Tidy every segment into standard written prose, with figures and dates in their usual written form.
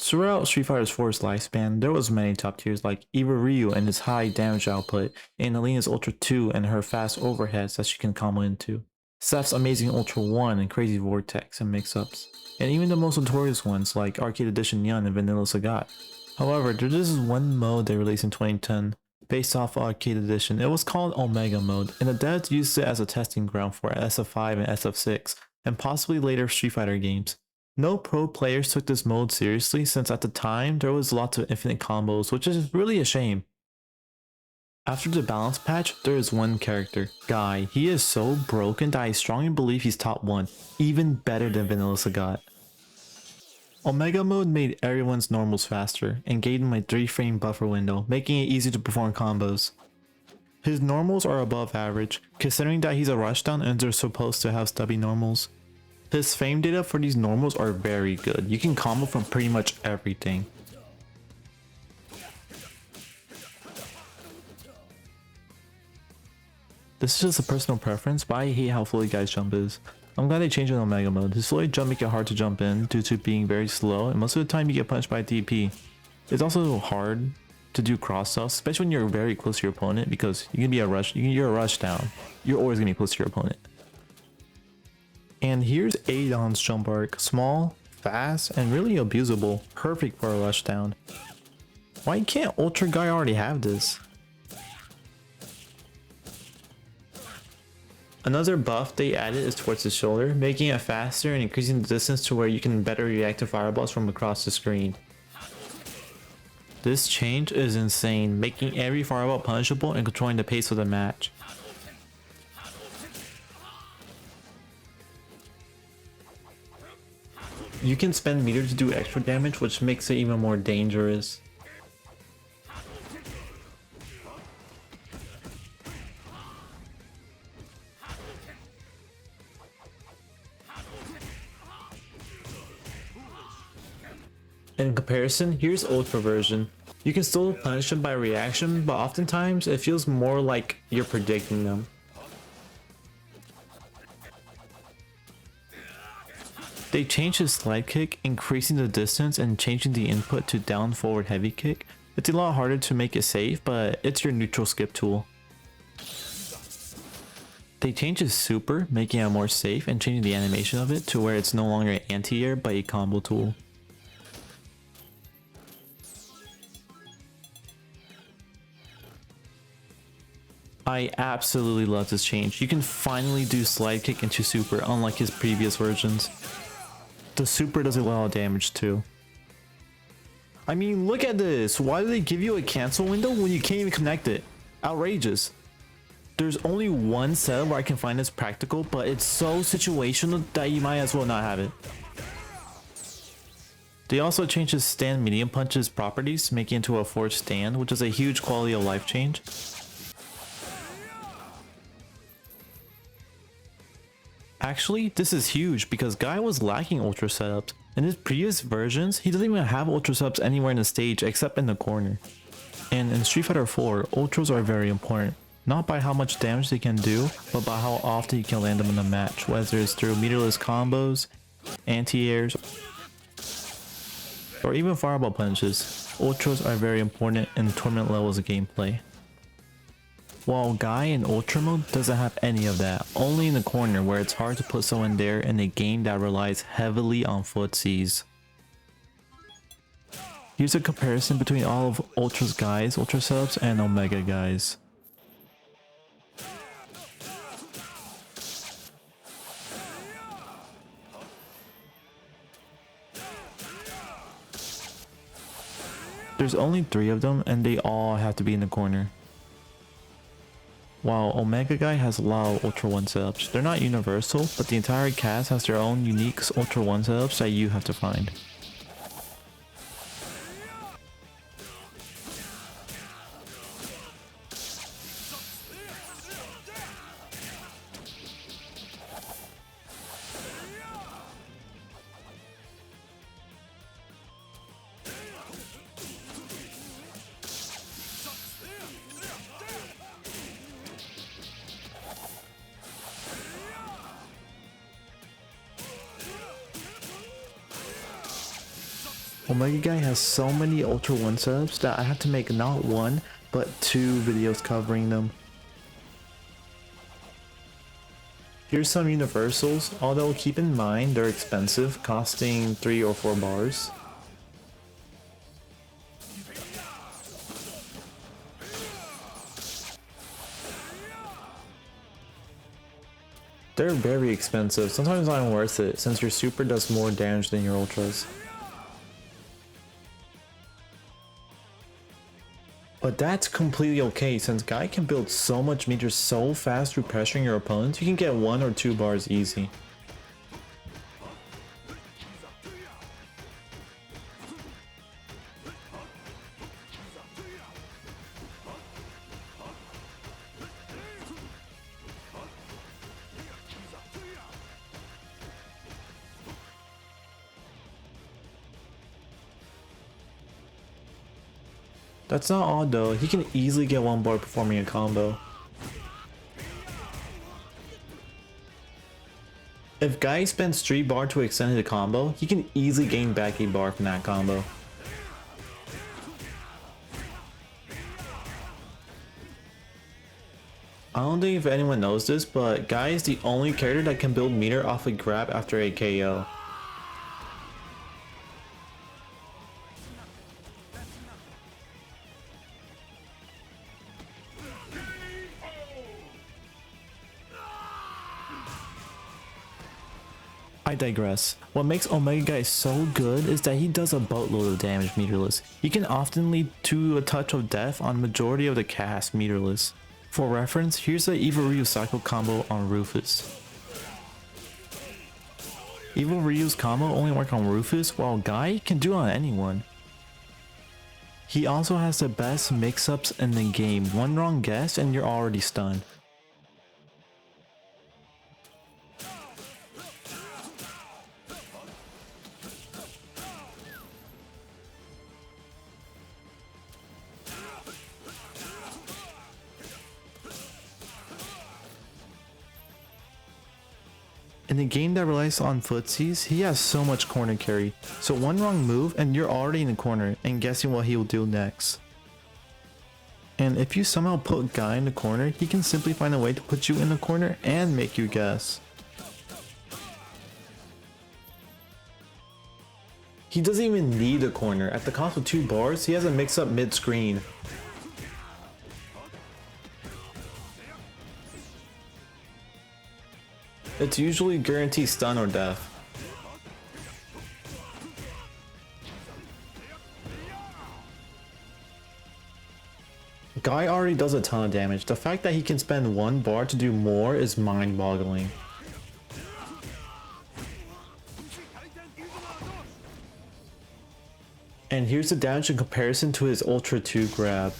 Throughout Street Fighter 4's lifespan, there was many top tiers like Eva Ryu and his high damage output, and Alina's Ultra 2 and her fast overheads that she can combo into, Seph's amazing Ultra 1 and crazy Vortex and mix-ups, and even the most notorious ones like Arcade Edition Yun and Vanilla Sagat. However, there is one mode they released in 2010, based off Arcade Edition. It was called Omega Mode, and the devs used it as a testing ground for SF5 and SF6, and possibly later Street Fighter games. No pro players took this mode seriously since at the time there was lots of infinite combos, which is really a shame. After the balance patch, there is one character, Guy. He is so broken that I strongly believe he's top 1, even better than Vanilla Sagat. Omega Mode made everyone's normals faster, and gave him a 3-frame buffer window, making it easy to perform combos. His normals are above average, considering that he's a rushdown and they're supposed to have stubby normals. His frame data for these normals are very good. You can combo from pretty much everything. This is just a personal preference, but I hate how floaty Guy's jump is. I'm glad they changed it on Omega Mode. His floaty jump make it hard to jump in due to being very slow, and most of the time you get punched by a DP. It's also hard to do cross stuff, especially when you're very close to your opponent, because you can be a rush. You're a rush down. You're always gonna be close to your opponent. And here's Adon's jump arc, small, fast, and really abusable, perfect for a rush down. Why can't Ultra Guy already have this? Another buff they added is towards his shoulder, making it faster and increasing the distance to where you can better react to fireballs from across the screen. This change is insane, making every fireball punishable and controlling the pace of the match. You can spend meter to do extra damage, which makes it even more dangerous. In comparison, here's Ultra version. You can still punish them by reaction, but oftentimes it feels more like you're predicting them. They changed his slide kick, increasing the distance and changing the input to down forward heavy kick. It's a lot harder to make it safe, but it's your neutral skip tool. They changed his super, making it more safe and changing the animation of it to where it's no longer anti-air but a combo tool. I absolutely love this change. You can finally do slide kick into super unlike his previous versions. The super does a lot of damage too. I mean, look at this. Why do they give you a cancel window when you can't even connect it? Outrageous. There's only one setup where I can find this practical, but it's so situational that you might as well not have it. They also changed his stand medium punches properties, making it into a forced stand, which is a huge quality of life change. Actually, this is huge because Guy was lacking ultra setups. In his previous versions, he doesn't even have ultra setups anywhere in the stage except in the corner. And in Street Fighter 4, ultras are very important. Not by how much damage they can do, but by how often you can land them in the match, whether it's through meterless combos, anti-airs, or even fireball punches. Ultras are very important in tournament levels of gameplay. While Guy in Ultra Mode doesn't have any of that, only in the corner where it's hard to put someone there in a game that relies heavily on footsies. Here's a comparison between all of Ultra's Guy's Ultra setups and Omega Guy's. There's only 3 of them and they all have to be in the corner. While Omega Guy has a lot of Ultra 1 setups. They're not universal, but the entire cast has their own unique Ultra 1 setups that you have to find. Omega Guy has so many Ultra 1 setups that I have to make not one, but 2 videos covering them. Here's some universals, although keep in mind they're expensive, costing 3 or 4 bars. They're very expensive, sometimes not even worth it, since your super does more damage than your ultras. But that's completely okay, since Guy can build so much meter so fast through pressuring your opponents, you can get 1 or 2 bars easy. That's not odd though, he can easily get 1 bar performing a combo. If Guy spends 3 bar to extend his combo, he can easily gain back a bar from that combo. I don't think if anyone knows this, but Guy is the only character that can build meter off a grab after a KO. I digress. What makes Omega Guy so good is that he does a boatload of damage meterless. He can often lead to a touch of death on majority of the cast meterless. For reference, here's the Evil Ryu cycle combo on Rufus. Evil Ryu's combo only works on Rufus, while Guy can do it on anyone. He also has the best mix-ups in the game. One wrong guess and you're already stunned. In a game that relies on footsies, he has so much corner carry, so one wrong move and you're already in the corner and guessing what he will do next. And if you somehow put Guy in the corner, he can simply find a way to put you in the corner and make you guess. He doesn't even need a corner. At the cost of 2 bars, he has a mix-up mid-screen. It's usually guaranteed stun or death. Guy already does a ton of damage. The fact that he can spend 1 bar to do more is mind-boggling. And here's the damage in comparison to his Ultra 2 grab.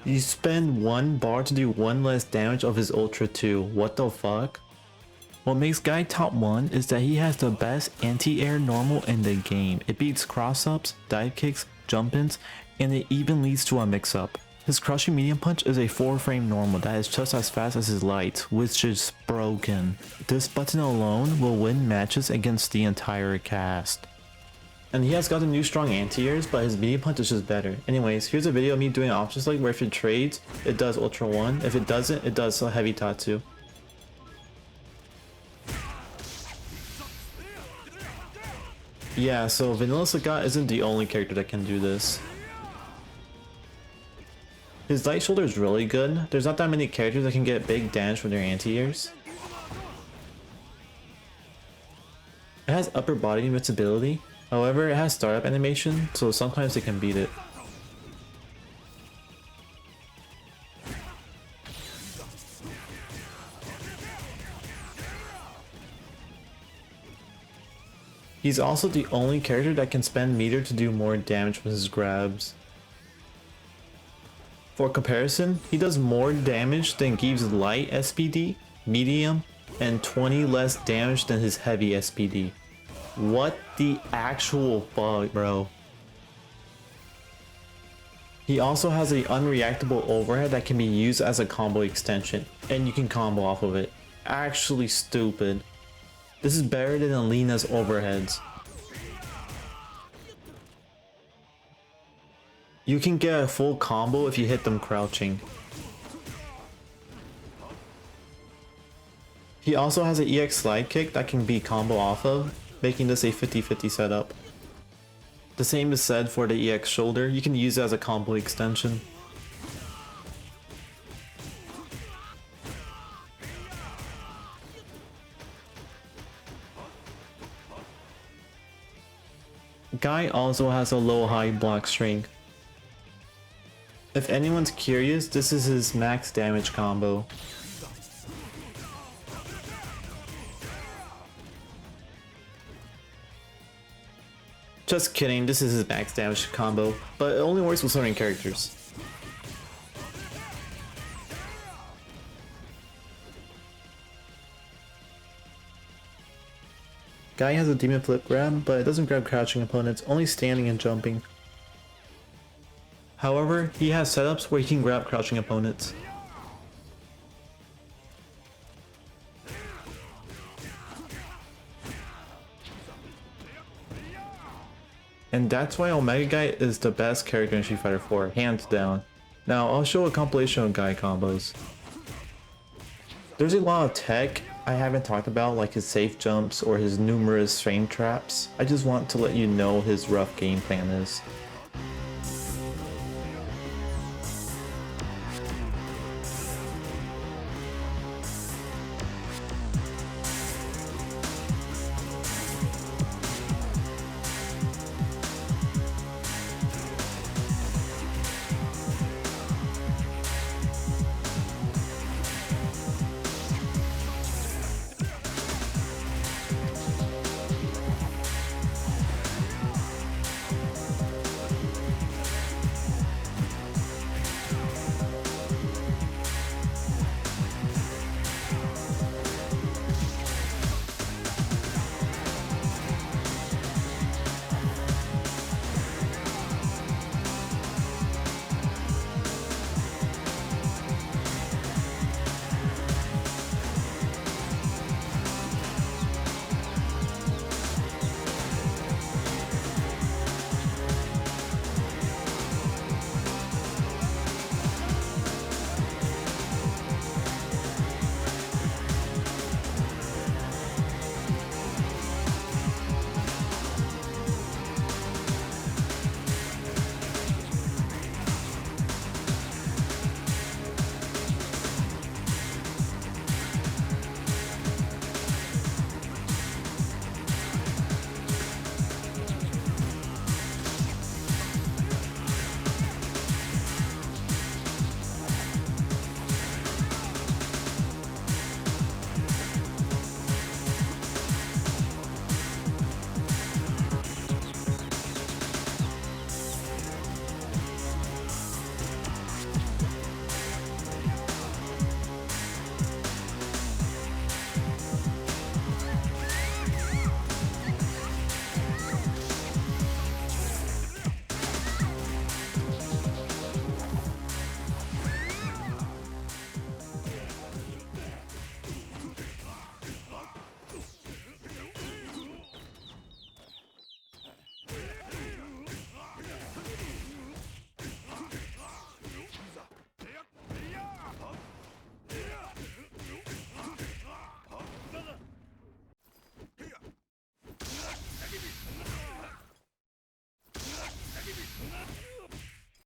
You spend 1 bar to do 1 less damage of his Ultra 2, what the fuck? What makes Guy top 1 is that he has the best anti-air normal in the game. It beats cross-ups, dive kicks, jump-ins, and it even leads to a mix-up. His crushing medium punch is a 4-frame normal that is just as fast as his light, which is broken. This button alone will win matches against the entire cast. And he has gotten new strong anti-airs, but his medium punch is just better. Anyways, here's a video of me doing an option select where if it trades, it does Ultra 1. If it doesn't, it does a heavy Tatsu. Yeah, so Vanilla Sagat isn't the only character that can do this. His light shoulder is really good. There's not that many characters that can get big damage from their anti-airs. It has upper body invincibility. However, it has startup animation, so sometimes it can beat it. He's also the only character that can spend meter to do more damage with his grabs. For comparison, he does more damage than Give's light SPD, medium, and 20 less damage than his heavy SPD. What the actual fuck, bro? He also has an unreactable overhead that can be used as a combo extension, and you can combo off of it. actually stupid. This is better than Alina's overheads. You can get a full combo if you hit them crouching. He also has an EX slide kick that can be combo off of, making this a 50-50 setup. The same is said for the EX shoulder, you can use it as a combo extension. Guy also has a low-high block strength. If anyone's curious, this is his max damage combo. Just kidding, this is his max damage combo, but it only works with certain characters. Guy has a demon flip grab, but it doesn't grab crouching opponents, only standing and jumping. However, he has setups where he can grab crouching opponents. And that's why Omega Guy is the best character in Street Fighter 4, hands down. Now I'll show a compilation of Guy combos. There's a lot of tech I haven't talked about, like his safe jumps or his numerous frame traps. I just want to let you know his rough game plan is.